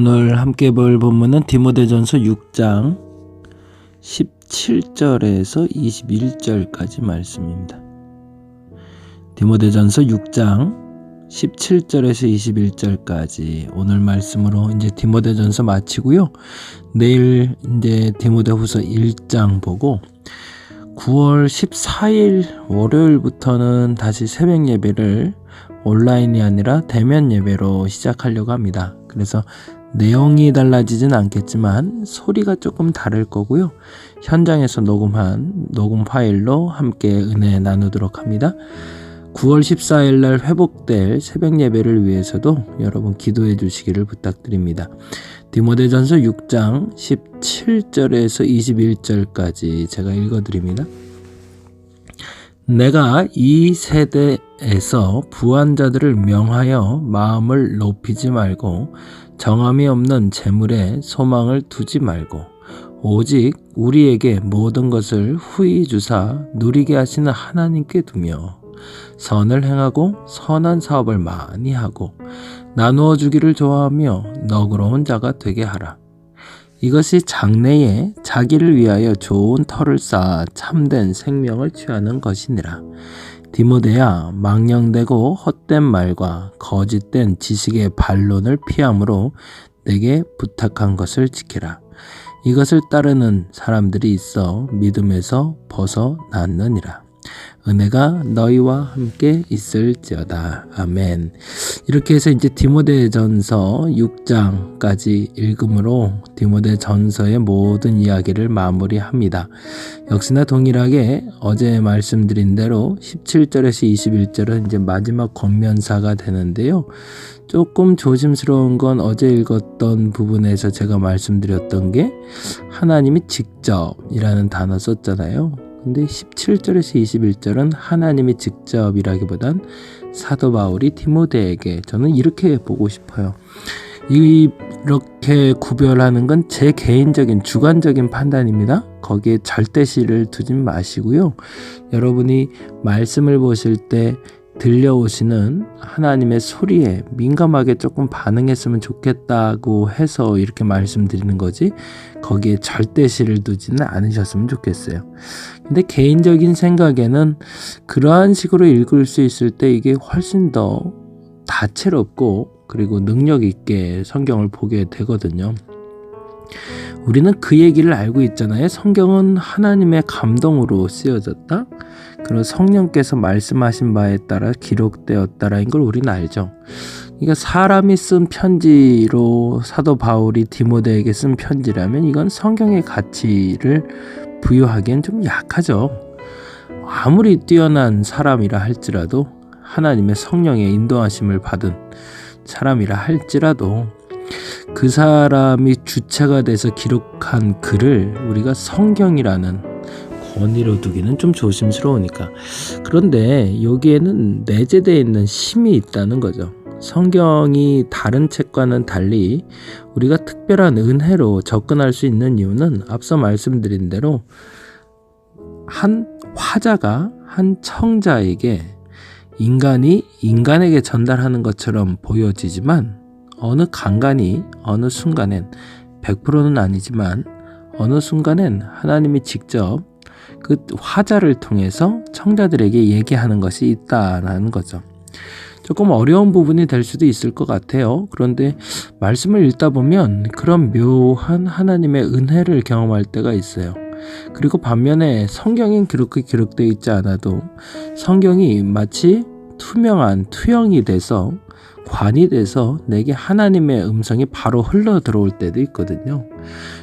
오늘 함께 볼 본문은 디모데전서 6장 17절에서 21절까지 말씀입니다. 디모데전서 6장 17절에서 21절까지 오늘 말씀으로 이제 디모데전서 마치고요. 내일 이제 디모데후서 1장 보고 9월 14일 월요일부터는 다시 새벽 예배를 온라인이 아니라 대면 예배로 시작하려고 합니다. 그래서 내용이 달라지진 않겠지만 소리가 조금 다를 거고요. 현장에서 녹음한 녹음 파일로 함께 은혜 나누도록 합니다. 9월 14일 날 회복될 새벽 예배를 위해서도 여러분 기도해 주시기를 부탁드립니다. 디모데전서 6장 17절에서 21절까지 제가 읽어드립니다. 내가 이 세대에서 부한 자들을 명하여 마음을 높이지 말고 정함이 없는 재물에 소망을 두지 말고 오직 우리에게 모든 것을 후히 주사 누리게 하시는 하나님께 두며 선을 행하고 선한 사업을 많이 하고 나누어 주기를 좋아하며 너그러운 자가 되게 하라. 이것이 장래에 자기를 위하여 좋은 터를 쌓아 참된 생명을 취하는 것이니라. 디모데야, 망령되고 헛된 말과 거짓된 지식의 반론을 피함으로 내게 부탁한 것을 지키라. 이것을 따르는 사람들이 있어 믿음에서 벗어났느니라. 은혜가 너희와 함께 있을지어다. 아멘. 이렇게 해서 이제 디모데전서 6장까지 읽음으로 디모데전서의 모든 이야기를 마무리합니다. 역시나 동일하게 어제 말씀드린 대로 17절에서 21절은 이제 마지막 권면사가 되는데요. 조금 조심스러운 건 어제 읽었던 부분에서 제가 말씀드렸던 게 하나님이 직접이라는 단어 썼잖아요. 근데 17절에서 21절은 하나님이 직접이라기보단 사도 바울이 디모데에게, 저는 이렇게 보고 싶어요. 이렇게 구별하는 건 제 개인적인 주관적인 판단입니다. 거기에 절대시를 두진 마시고요. 여러분이 말씀을 보실 때 들려오시는 하나님의 소리에 민감하게 조금 반응했으면 좋겠다고 해서 이렇게 말씀드리는 거지, 거기에 절대시를 두지는 않으셨으면 좋겠어요. 근데 개인적인 생각에는 그러한 식으로 읽을 수 있을 때 이게 훨씬 더 다채롭고 그리고 능력 있게 성경을 보게 되거든요. 우리는 그 얘기를 알고 있잖아요. 성경은 하나님의 감동으로 쓰여졌다. 그리고 성령께서 말씀하신 바에 따라 기록되었다라는 걸 우리는 알죠. 그러니까 사람이 쓴 편지로 사도 바울이 디모데에게 쓴 편지라면 이건 성경의 가치를 부여하기엔 좀 약하죠. 아무리 뛰어난 사람이라 할지라도, 하나님의 성령의 인도하심을 받은 사람이라 할지라도 그 사람이 주체가 돼서 기록한 글을 우리가 성경이라는 권위로 두기는 좀 조심스러우니까. 그런데 여기에는 내재되어 있는 힘이 있다는 거죠. 성경이 다른 책과는 달리 우리가 특별한 은혜로 접근할 수 있는 이유는 앞서 말씀드린 대로 한 화자가 한 청자에게 인간이 인간에게 전달하는 것처럼 보여지지만 어느 간간이 어느 순간엔 100%는 아니지만 어느 순간엔 하나님이 직접 그 화자를 통해서 청자들에게 얘기하는 것이 있다는 거죠. 조금 어려운 부분이 될 수도 있을 것 같아요. 그런데 말씀을 읽다 보면 그런 묘한 하나님의 은혜를 경험할 때가 있어요. 그리고 반면에 성경엔 그렇게 기록되어 있지 않아도 성경이 마치 투명한 투영이 돼서 관이 돼서 내게 하나님의 음성이 바로 흘러 들어올 때도 있거든요.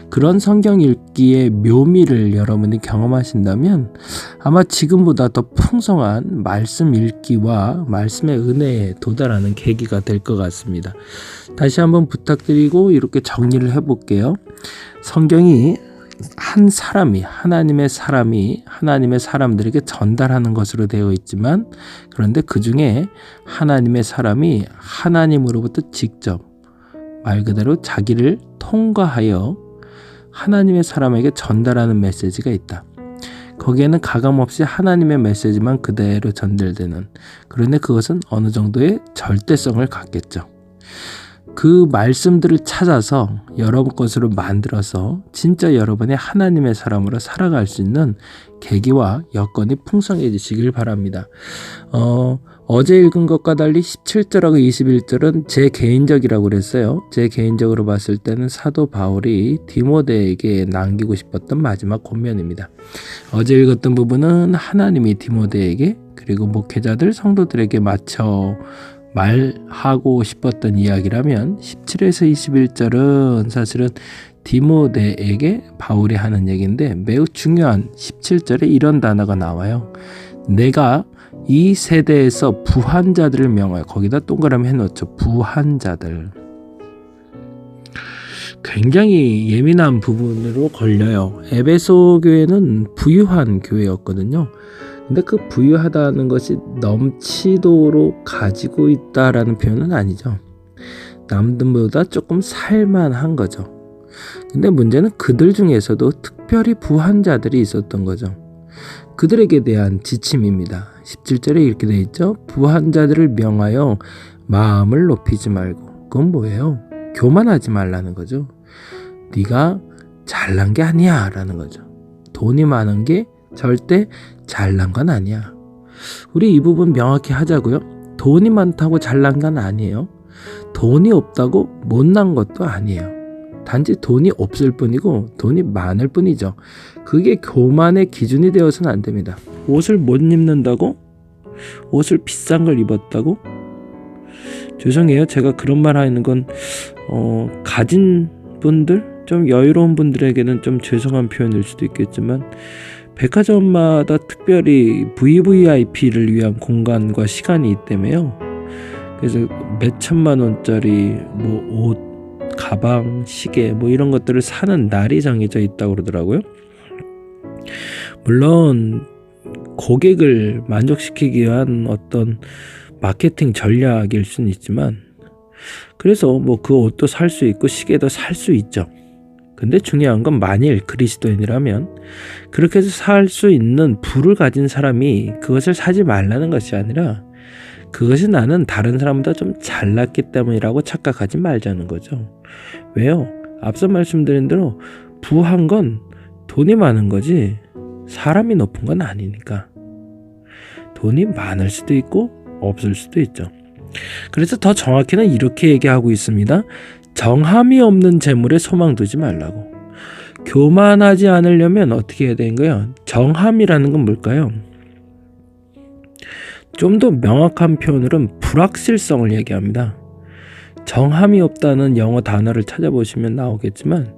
그런 성경 읽기의 묘미를 여러분이 경험하신다면 아마 지금보다 더 풍성한 말씀 읽기와 말씀의 은혜에 도달하는 계기가 될 것 같습니다. 다시 한번 부탁드리고 이렇게 정리를 해볼게요. 성경이 한 사람이, 하나님의 사람들에게 전달하는 것으로 되어 있지만, 그런데 그 중에 하나님의 사람이 하나님으로부터 직접 말 그대로 자기를 통과하여 하나님의 사람에게 전달하는 메시지가 있다. 거기에는 가감없이 하나님의 메시지만 그대로 전달되는, 그런데 그것은 어느 정도의 절대성을 갖겠죠. 그 말씀들을 찾아서 여러분 것으로 만들어서 진짜 여러분의 하나님의 사람으로 살아갈 수 있는 계기와 여건이 풍성해지시길 바랍니다. 어제 읽은 것과 달리 17절하고 21절은 제 개인적이라고 그랬어요. 제 개인적으로 봤을 때는 사도 바울이 디모데에게 남기고 싶었던 마지막 권면입니다. 어제 읽었던 부분은 하나님이 디모데에게 그리고 목회자들 성도들에게 맞춰 말하고 싶었던 이야기라면 17에서 21절은 사실은 디모데에게 바울이 하는 얘기인데 매우 중요한 17절에 이런 단어가 나와요. 내가 이 세대에서 부한 자들을 명하여, 거기다 동그라미 해놓죠. 부한 자들. 굉장히 예민한 부분으로 걸려요. 에베소 교회는 부유한 교회였거든요. 근데 그 부유하다는 것이 넘치도록 가지고 있다라는 표현은 아니죠. 남들보다 조금 살만한 거죠. 근데 문제는 그들 중에서도 특별히 부한 자들이 있었던 거죠. 그들에게 대한 지침입니다. 17절에 이렇게 되어 있죠. 부한 자들을 명하여 마음을 높이지 말고. 그건 뭐예요? 교만하지 말라는 거죠. 네가 잘난 게 아니야 라는 거죠. 돈이 많은 게 절대 잘난 건 아니야. 우리 이 부분 명확히 하자고요. 돈이 많다고 잘난 건 아니에요. 돈이 없다고 못난 것도 아니에요. 단지 돈이 없을 뿐이고 돈이 많을 뿐이죠. 그게 교만의 기준이 되어서는 안 됩니다. 옷을 못 입는다고? 옷을 비싼 걸 입었다고? 죄송해요. 제가 그런 말 하는 건 가진 분들, 좀 여유로운 분들에게는 좀 죄송한 표현일 수도 있겠지만 백화점마다 특별히 VVIP를 위한 공간과 시간이 있다며요. 그래서 몇 천만 원짜리 뭐 옷, 가방, 시계 뭐 이런 것들을 사는 날이 정해져 있다고 그러더라고요. 물론 고객을 만족시키기 위한 어떤 마케팅 전략일 수는 있지만, 그래서 뭐 그 옷도 살 수 있고 시계도 살 수 있죠. 근데 중요한 건 만일 그리스도인이라면 그렇게 해서 살 수 있는 부를 가진 사람이 그것을 사지 말라는 것이 아니라 그것이 나는 다른 사람보다 좀 잘났기 때문이라고 착각하지 말자는 거죠. 왜요? 앞서 말씀드린 대로 부한 건 돈이 많은 거지 사람이 높은 건 아니니까. 돈이 많을 수도 있고 없을 수도 있죠. 그래서 더 정확히는 이렇게 얘기하고 있습니다. 정함이 없는 재물에 소망 두지 말라고. 교만하지 않으려면 어떻게 해야 되는 거예요? 정함이라는 건 뭘까요? 좀 더 명확한 표현으로는 불확실성을 얘기합니다. 정함이 없다는 영어 단어를 찾아보시면 나오겠지만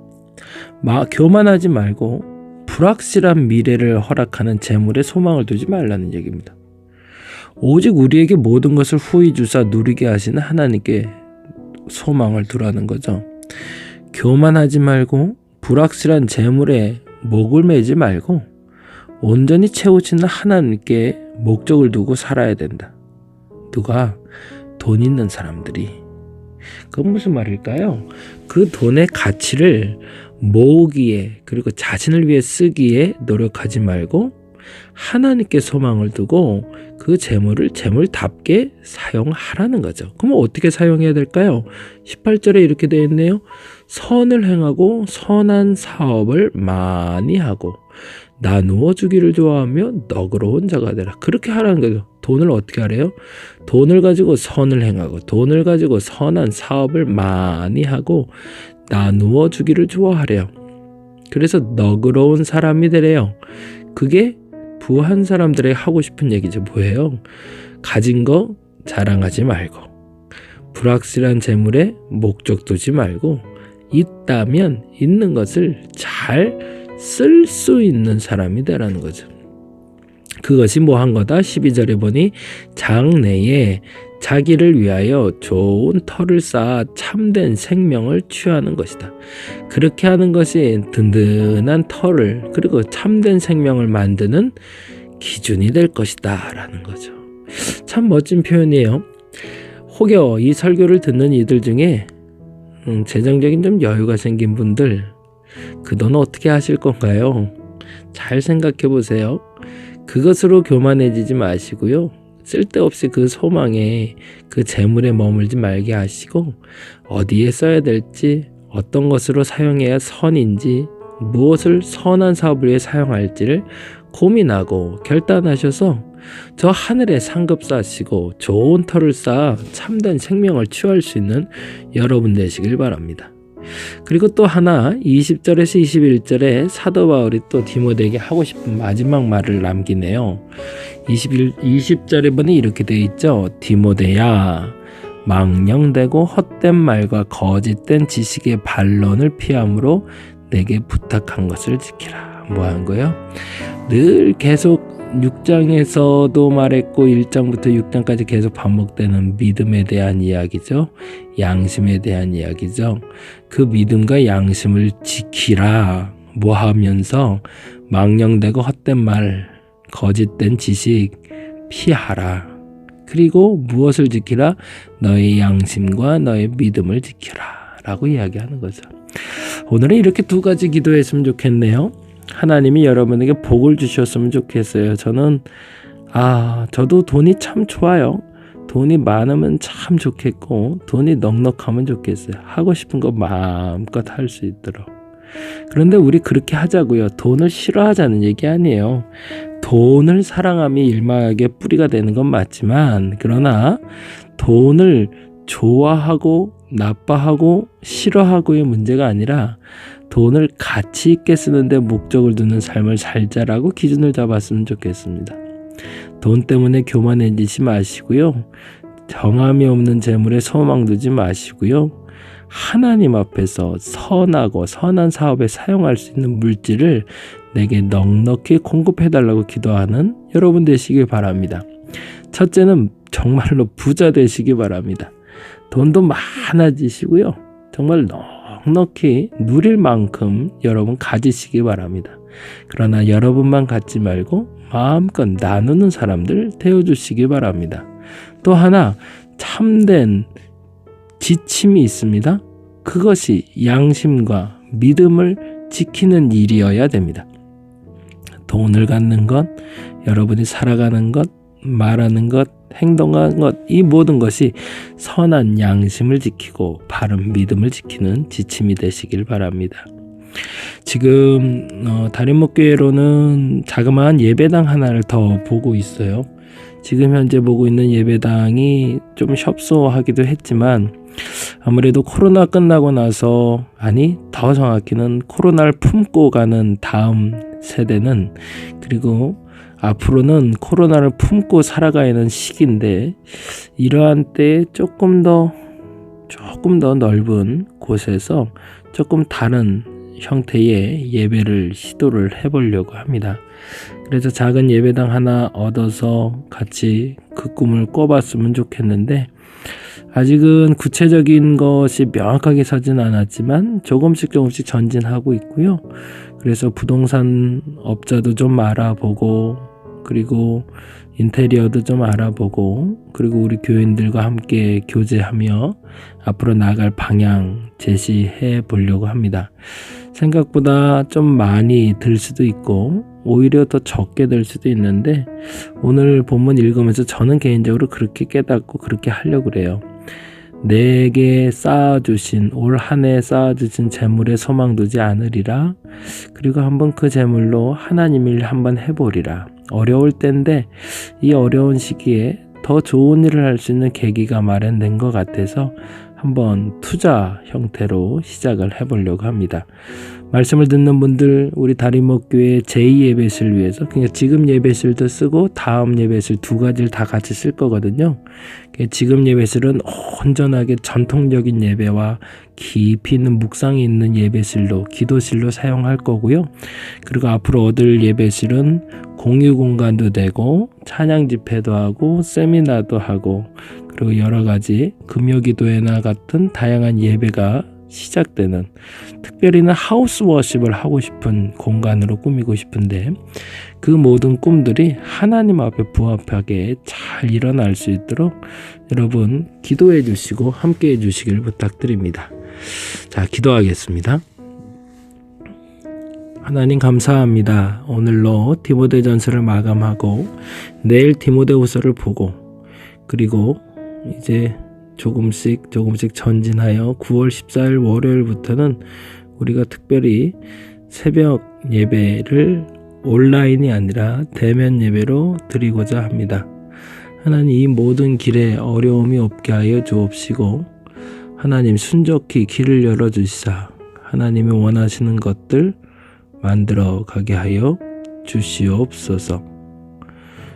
교만하지 말고 불확실한 미래를 허락하는 재물에 소망을 두지 말라는 얘기입니다. 오직 우리에게 모든 것을 후히 주사 누리게 하시는 하나님께 소망을 두라는 거죠. 교만하지 말고 불확실한 재물에 목을 매지 말고 온전히 채우시는 하나님께 목적을 두고 살아야 된다. 누가? 돈 있는 사람들이. 그건 무슨 말일까요? 그 돈의 가치를 모으기에 그리고 자신을 위해 쓰기에 노력하지 말고 하나님께 소망을 두고 그 재물을 재물답게 사용하라는 거죠. 그럼 어떻게 사용해야 될까요? 18절에 이렇게 되어 있네요. 선을 행하고 선한 사업을 많이 하고 나누어 주기를 좋아하며 너그러운 자가 되라. 그렇게 하라는 거죠. 돈을 어떻게 하래요? 돈을 가지고 선을 행하고 돈을 가지고 선한 사업을 많이 하고 나누어 주기를 좋아하래요. 그래서 너그러운 사람이 되래요. 그게 부한 사람들에게 하고 싶은 얘기죠. 뭐예요? 가진 거 자랑하지 말고 불확실한 재물에 목적 두지 말고 있다면 있는 것을 잘 쓸 수 있는 사람이 되라는 거죠. 그것이 뭐 한 거다? 12절에 보니 장래에 자기를 위하여 좋은 터를 쌓아 참된 생명을 취하는 것이다. 그렇게 하는 것이 든든한 터를 그리고 참된 생명을 만드는 기준이 될 것이다 라는 거죠. 참 멋진 표현이에요. 혹여 이 설교를 듣는 이들 중에 재정적인 좀 여유가 생긴 분들, 그 돈 어떻게 하실 건가요? 잘 생각해 보세요. 그것으로 교만해지지 마시고요. 쓸데없이 그 소망에 그 재물에 머물지 말게 하시고 어디에 써야 될지 어떤 것으로 사용해야 선인지 무엇을 선한 사업을 위해 사용할지를 고민하고 결단하셔서 저 하늘에 상급 쌓으시고 좋은 터를 쌓아 참된 생명을 취할 수 있는 여러분 되시길 바랍니다. 그리고 또 하나 20절에서 21절에 사도 바울이 또 디모데에게 하고 싶은 마지막 말을 남기네요. 20절에 보니 이렇게 되어 있죠. 디모데야, 망령되고 헛된 말과 거짓된 지식의 반론을 피함으로 내게 부탁한 것을 지키라. 뭐 한 거예요? 늘 계속 6장에서도 말했고 1장부터 6장까지 계속 반복되는 믿음에 대한 이야기죠. 양심에 대한 이야기죠. 그 믿음과 양심을 지키라. 뭐 하면서 망령되고 헛된 말, 거짓된 지식 피하라. 그리고 무엇을 지키라? 너의 양심과 너의 믿음을 지키라 라고 이야기하는 거죠. 오늘은 이렇게 두 가지 기도했으면 좋겠네요. 하나님이 여러분에게 복을 주셨으면 좋겠어요. 저도 돈이 참 좋아요. 돈이 많으면 참 좋겠고 돈이 넉넉하면 좋겠어요. 하고 싶은 거 마음껏 할 수 있도록. 그런데 우리 그렇게 하자고요. 돈을 싫어하자는 얘기 아니에요. 돈을 사랑함이 일막의 뿌리가 되는 건 맞지만, 그러나 돈을 좋아하고 나빠하고 싫어하고의 문제가 아니라 돈을 가치 있게 쓰는데 목적을 두는 삶을 살자라고 기준을 잡았으면 좋겠습니다. 돈 때문에 교만해지지 마시고요. 정함이 없는 재물에 소망 두지 마시고요. 하나님 앞에서 선하고 선한 사업에 사용할 수 있는 물질을 내게 넉넉히 공급해달라고 기도하는 여러분 되시길 바랍니다. 첫째는 정말로 부자 되시기 바랍니다. 돈도 많아지시고요. 정말 넉넉히 누릴 만큼 여러분 가지시기 바랍니다. 그러나 여러분만 갖지 말고 마음껏 나누는 사람들 되어주시기 바랍니다. 또 하나 참된 지침이 있습니다. 그것이 양심과 믿음을 지키는 일이어야 됩니다. 돈을 갖는 것, 여러분이 살아가는 것, 말하는 것, 행동하는 것, 이 모든 것이 선한 양심을 지키고 바른 믿음을 지키는 지침이 되시길 바랍니다. 지금 다림목교회로는 자그마한 예배당 하나를 더 보고 있어요. 지금 현재 보고 있는 예배당이 좀 협소하기도 했지만 아무래도 코로나 끝나고 나서, 더 정확히는 코로나를 품고 가는 다음 세대는, 그리고 앞으로는 코로나를 품고 살아가는 시기인데, 이러한 때에 조금 더 넓은 곳에서 조금 다른 형태의 예배를 시도를 해보려고 합니다. 그래서 작은 예배당 하나 얻어서 같이 그 꿈을 꿔봤으면 좋겠는데, 아직은 구체적인 것이 명확하게 서진 않았지만 조금씩 전진하고 있고요. 그래서 부동산 업자도 좀 알아보고, 그리고 인테리어도 좀 알아보고, 그리고 우리 교인들과 함께 교제하며 앞으로 나아갈 방향 제시해 보려고 합니다. 생각보다 좀 많이 들 수도 있고 오히려 더 적게 될 수도 있는데, 오늘 본문 읽으면서 저는 개인적으로 그렇게 깨닫고 그렇게 하려고 그래요. 내게 쌓아주신, 올 한 해 쌓아주신 재물에 소망 두지 않으리라. 그리고 한번 그 재물로 하나님 일 한번 해보리라. 어려울 때인데 이 어려운 시기에 더 좋은 일을 할 수 있는 계기가 마련된 것 같아서 한번 투자 형태로 시작을 해보려고 합니다. 말씀을 듣는 분들, 우리 다림목교회 제2예배실 위해서, 그러니까 지금 예배실도 쓰고 다음 예배실 두 가지를 다 같이 쓸 거거든요. 지금 예배실은 온전하게 전통적인 예배와 깊이 있는 묵상이 있는 예배실로, 기도실로 사용할 거고요. 그리고 앞으로 얻을 예배실은 공유 공간도 되고 찬양 집회도 하고 세미나도 하고, 그리고 여러 가지 금요기도회나 같은 다양한 예배가 시작되는, 특별히는 하우스 워십을 하고 싶은 공간으로 꾸미고 싶은데, 그 모든 꿈들이 하나님 앞에 부합하게 잘 일어날 수 있도록 여러분 기도해 주시고 함께 해 주시길 부탁드립니다. 자, 기도하겠습니다. 하나님 감사합니다. 오늘로 디모데전서를 마감하고 내일 디모데후서를 보고 그리고 이제 조금씩 전진하여 9월 14일 월요일부터는 우리가 특별히 새벽 예배를 온라인이 아니라 대면 예배로 드리고자 합니다. 하나님 이 모든 길에 어려움이 없게 하여 주옵시고 하나님 순적히 길을 열어주시사 하나님이 원하시는 것들 만들어 가게 하여 주시옵소서.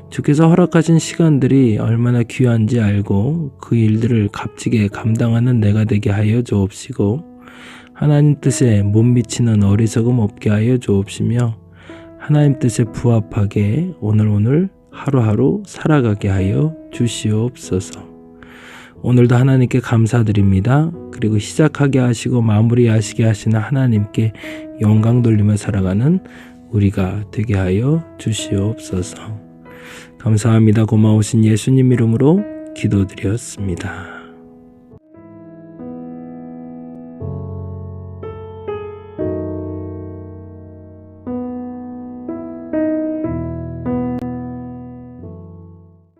주께서 허락하신 시간들이 얼마나 귀한지 알고 그 일들을 값지게 감당하는 내가 되게 하여 주옵시고 하나님 뜻에 못 미치는 어리석음 없게 하여 주옵시며 하나님 뜻에 부합하게 오늘 하루하루 살아가게 하여 주시옵소서. 오늘도 하나님께 감사드립니다. 그리고 시작하게 하시고 마무리하시게 하시는 하나님께 영광 돌리며 살아가는 우리가 되게 하여 주시옵소서. 감사합니다. 고마우신 예수님 이름으로 기도드렸습니다.